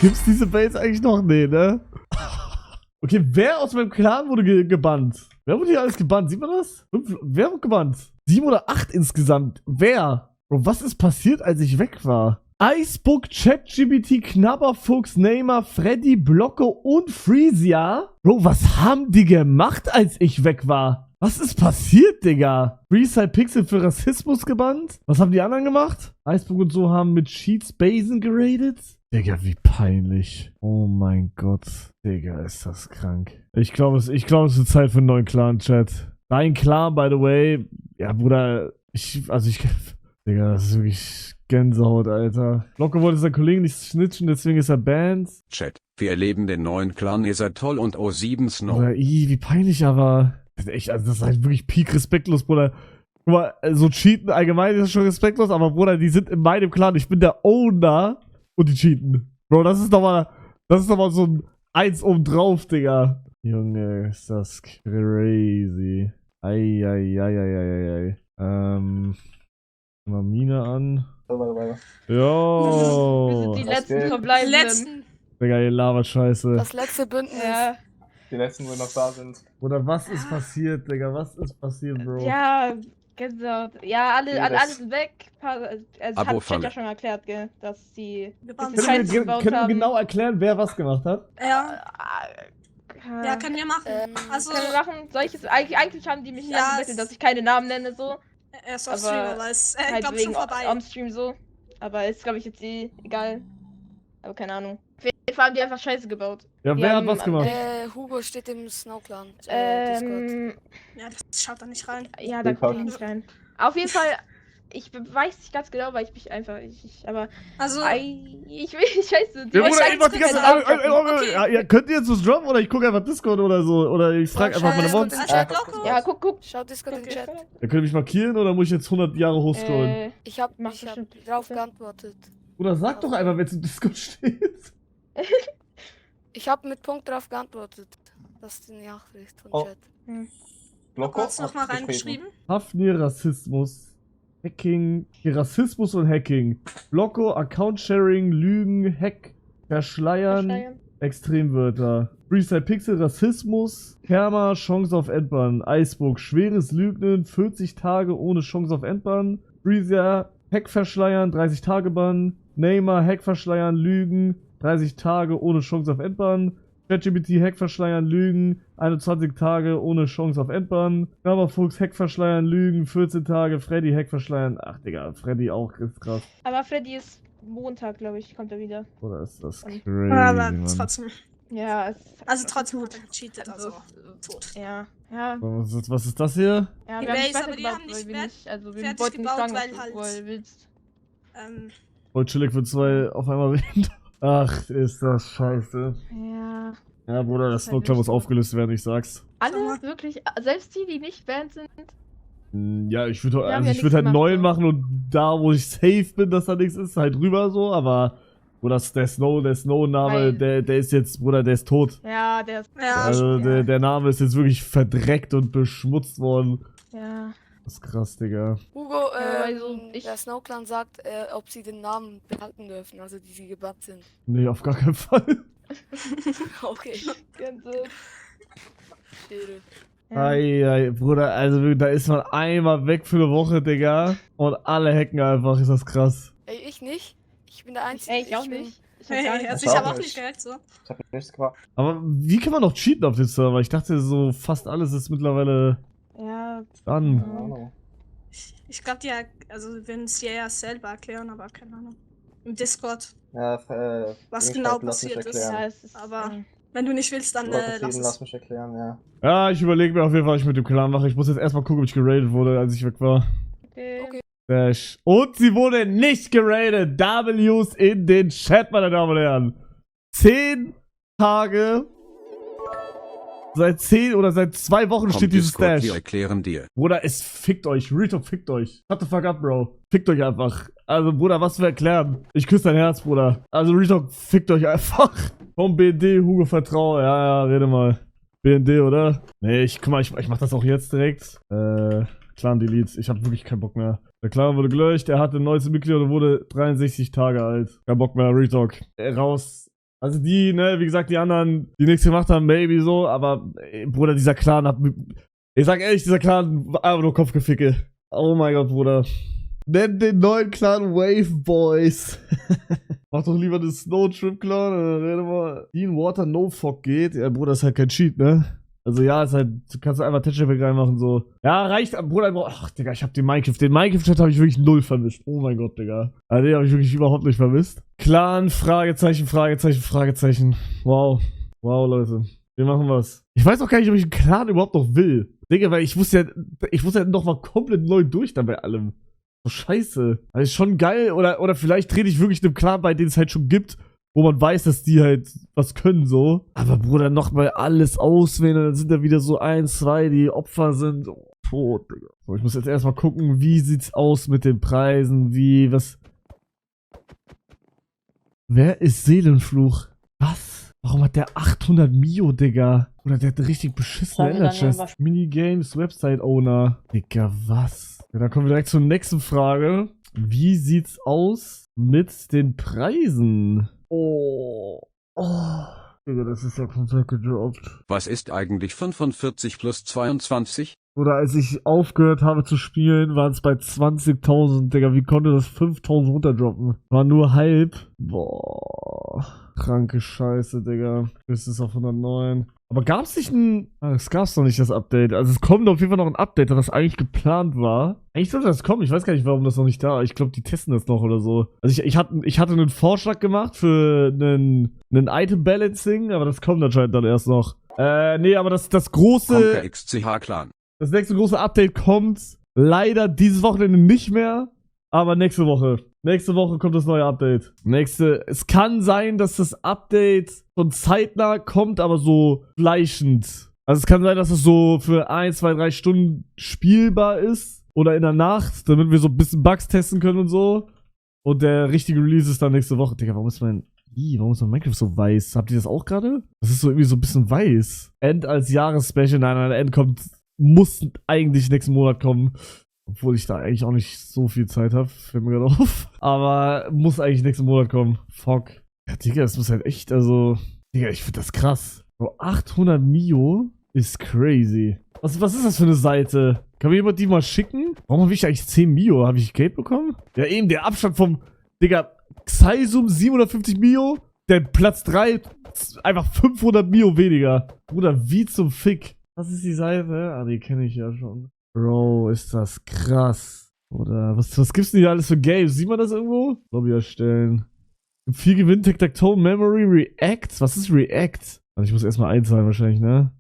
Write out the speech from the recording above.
Gibt's diese Base eigentlich noch? Nee, ne? Okay, wer aus meinem Clan wurde gebannt? Wer wurde hier alles gebannt? Sieht man das? Wer wurde gebannt? 7 oder 8 insgesamt. Wer? Bro, was ist passiert, als ich weg war? Icebook, ChatGPT, Knabberfuchs, Neymar, Freddy, Blocko und Freesia? Bro, was haben die gemacht, als ich weg war? Was ist passiert, Digga? Freestyle Pixel für Rassismus gebannt? Was haben die anderen gemacht? Icebook und so haben mit Cheats Basen geradet? Digga, wie peinlich. Oh mein Gott. Digga, ist das krank. Ich glaube, es ist Zeit für einen neuen Clan-Chat. Dein Clan, by the way. Ja, Bruder, Digga, das ist wirklich Gänsehaut, Alter. Blocko wollte seinen Kollegen nicht snitchen, deswegen ist er banned. Chat, wir erleben den neuen Clan, ihr seid toll und O7 Snow. Bruder, wie peinlich aber. Das ist echt, also das ist halt wirklich peak respektlos, Bruder. Guck mal, so cheaten allgemein ist schon respektlos, aber Bruder, die sind in meinem Clan. Ich bin der Owner und die cheaten. Bro, das ist doch mal so ein Eins obendrauf, Digga. Junge, ist das crazy. Eieieiei. Mal Mine an. Jo. Wir sind die letzten Verbleibenden. Digga, ihr labert Scheiße. Das letzte Bündnis. Ja. Die letzten, wo noch da sind. Oder was ist passiert, Digga? Was ist passiert, Bro? Ja, genau. Ja, alle sind weg. Also, Abo hat Chat Falle. ja schon erklärt, gell, dass die Können wir genau erklären, wer was gemacht hat? Ja. Ja, können wir machen. Also, können wir machen. Solches, eigentlich haben die mich Ja, angebettelt, dass ich keine Namen nenne, so. er ist auf Aber Stream, aber ist, Halt glaub wegen schon vorbei. am Stream so. Aber ist, glaube ich, jetzt egal. Aber keine Ahnung. Auf jeden Fall haben die einfach Scheiße gebaut. Ja, Die wer hat haben, was gemacht? Hugo steht im Snowclan. Ja, das schaut da nicht rein. Ja, da guck ich nicht rein. Auf jeden Fall, ich weiß nicht ganz genau, weil ich mich einfach, aber Also, ich weiß nicht. Ja, Bruder, ich mach die ganze Zeit. Okay. Ja, könnt ihr jetzt was droppen oder ich gucke einfach Discord oder so? Oder ich frage einfach meine Mods. Ja, guck. Schaut Discord im Chat. Ihr könnt ihr mich markieren oder muss ich jetzt 100 Jahre hochscrollen? Ich hab Mach bestimmt. drauf geantwortet. Oder sag doch einfach, wenn es im Discord steht. Ich hab mit Punkt drauf geantwortet. Das ist die Nachricht von Oh. Chat. Blocko kurz nochmal reingeschrieben. Hafnir, Rassismus, Hacking, Rassismus und Hacking, Blocko, Account-Sharing, Lügen, Hack, Verschleiern, Extremwörter, Freestyle Pixel, Rassismus, Perma, Chance auf Endbann, Icebook, schweres Lügnen, 40 Tage ohne Chance auf Endbann, Freezer, Hack verschleiern, 30 Tage Bann, Neymar, Hack verschleiern, Lügen, 30 Tage ohne Chance auf Endbann, ChatGPT, Hack verschleiern, Lügen, 21 Tage ohne Chance auf Endbann, Knabberfuchs, Hack verschleiern, Lügen, 14 Tage, Freddy, Hack verschleiern. Ach, Digga, Freddy auch, ist krass. Aber Freddy ist Montag, glaube ich, kommt er wieder. Oder ist das crazy, Aber Mann. trotzdem. Ja, Also trotzdem hat er gecheatet, also tot. Ja. Was ist das hier? Ja, Die wir haben Base, nicht aber die weitergebaut, haben nicht weil wir nicht, also wir fertig wollten nicht gebaut, sagen, weil was halt- du wohl willst. Voll chillig für zwei auf einmal reden. Ach, ist das scheiße. Ja. Ja, Bruder, das Das ist halt Snowclub muss nicht so. aufgelöst werden, ich sag's. Alle wirklich, selbst die nicht Band sind. Ja, ich würde Wir haben also ja ich würd halt nichts neuen gemacht, machen und da, wo ich safe bin, dass da nichts ist, halt rüber so, aber Bruder, der Snow-Name, der ist jetzt, Bruder, der ist tot. Ja, der ist. Ja. Also ja. der Name ist jetzt wirklich verdreckt und beschmutzt worden. Ja. Das ist krass, Digga. Hugo, also der Snowclan sagt, ob sie den Namen behalten dürfen, also die sie gebannt sind. Nee, auf gar keinen Fall. Okay. Ganze. Ja. Ei, Bruder, also wirklich, da ist man einmal weg für eine Woche, Digga. Und alle hacken einfach, ist das krass. Ey, ich nicht. Ich bin der Einzige. Ey, ich auch bin- nicht. Ich hab gar Hey, nicht. also Das ich auch habe auch nicht. nicht gehackt, so. Ich hab nichts gemacht. Aber wie kann man noch cheaten auf dem Server? Ich dachte so, fast alles ist mittlerweile Ja. dran. Keine Ahnung. Ich glaube, die, also würden es ja selber erklären, aber keine Ahnung. Im Discord. Ja, Was Ingrid, genau lass mich passiert ist. erklären. Ja, es ist. Aber- Wenn du nicht willst, dann lass Lass es. mich erklären, ja. Ja, ich überlege mir auf jeden Fall, was ich mit dem Clan mache. Ich muss jetzt erstmal gucken, ob ich geradet wurde, als ich weg war. Okay. Dash. Und sie wurde nicht geradet. W's in den Chat, meine Damen und Herren. 10 Tage. Seit 10 oder seit 2 Wochen Komm, steht dieses Discord, Dash. wir erklären dir. Bruder, es fickt euch. Retalk fickt euch. Shut the fuck up, Bro. Fickt euch einfach. Also, Bruder, was zu erklären? Ich küsse dein Herz, Bruder. Also, Retalk fickt euch einfach. Vom BND, Hugo Vertrau. Ja, rede mal. BND, oder? Nee, guck mal, ich mach das auch jetzt direkt. Clan Delete. Ich hab wirklich keinen Bock mehr. Der Clan wurde gelöscht, er hatte 19 Mitglieder und wurde 63 Tage alt. Kein Bock mehr, Retalk. Raus. Also die, ne, wie gesagt, die anderen, die nichts gemacht haben, maybe so, aber, ey, Bruder, dieser Clan hat, ich sag ehrlich, dieser Clan war einfach nur Kopfgeficke. Oh mein Gott, Bruder. Nennt den neuen Clan Wave Boys. Mach doch lieber den Snow Trip Clan, rede mal. Dean Water No Fog geht. Ja, Bruder, ist halt kein Cheat, ne? Also ja, ist halt, du kannst einfach Tetschepik reinmachen, so. Ja, reicht, Bruder, ach, Digga, ich hab den Minecraft-Chat habe ich wirklich null vermisst. Oh mein Gott, Digga. Also den habe ich wirklich überhaupt nicht vermisst. Clan, Fragezeichen, Fragezeichen, Fragezeichen. Wow. Wow, Leute. Wir machen was. Ich weiß auch gar nicht, ob ich einen Clan überhaupt noch will. Digga, weil ich muss ja noch mal komplett neu durch dann bei allem. So scheiße. Also ist schon geil, oder vielleicht trete ich wirklich einem Clan bei, den es halt schon gibt, wo man weiß, dass die halt was können, so. Aber Bruder, nochmal alles auswählen, dann sind da wieder so 1, 2, die Opfer sind. Oh, tot, Digga. So, ich muss jetzt erstmal gucken, wie sieht's aus mit den Preisen, was. Wer ist Seelenfluch? Was? Warum hat der 800 Mio, Digga? Oder der hat richtig beschissene Ender-Chest. Minigames, Website-Owner. Digga, was? Ja, dann kommen wir direkt zur nächsten Frage. Wie sieht's aus mit den Preisen? Oh. Digga, das ist ja komplett gedroppt. Was ist eigentlich 45 plus 22? Oder als ich aufgehört habe zu spielen, waren es bei 20.000. Digga, wie konnte das 5.000 runterdroppen? War nur halb. Boah. Kranke Scheiße, Digga. Das ist auf 109. Aber gab's nicht ein... es gab's noch nicht, das Update. Also es kommt auf jeden Fall noch ein Update, das eigentlich geplant war. Eigentlich sollte das kommen. Ich weiß gar nicht, warum das noch nicht da ist. Ich glaube, die testen das noch oder so. Also ich hatte einen Vorschlag gemacht für einen Item-Balancing, aber das kommt anscheinend dann erst noch. Nee, aber das große... Conker XCH Clan. Das nächste große Update kommt leider dieses Wochenende nicht mehr, aber nächste Woche. Nächste Woche kommt das neue Update. Es kann sein, dass das Update schon zeitnah kommt, aber so fleischend. Also es kann sein, dass es so für 1, 2, 3 Stunden spielbar ist. Oder in der Nacht, damit wir so ein bisschen Bugs testen können und so. Und der richtige Release ist dann nächste Woche. Digga, warum ist mein Minecraft so weiß? Habt ihr das auch gerade? Das ist so irgendwie so ein bisschen weiß. End als Jahresspecial. Nein, End muss eigentlich nächsten Monat kommen. Obwohl ich da eigentlich auch nicht so viel Zeit habe. Fällt mir gerade auf. Aber muss eigentlich nächsten Monat kommen. Fuck. Ja, Digga, das muss halt echt, also... Digga, ich finde das krass. Bro, 800 Mio ist crazy. Was ist das für eine Seite? Kann mir jemand die mal schicken? Warum habe ich eigentlich 10 Mio? Habe ich Geld bekommen? Ja, eben, der Abstand vom... Digga, Xaisum 750 Mio. Der Platz 3 einfach 500 Mio weniger. Bruder, wie zum Fick. Was ist die Seite? Ah, die kenne ich ja schon. Bro, ist das krass. Oder was gibt's denn hier alles für Games? Sieht man das irgendwo? Lobby erstellen. Viel Gewinn, Tic-Tac-Toe, Memory, React. Was ist React? Also ich muss erstmal einzahlen wahrscheinlich, ne?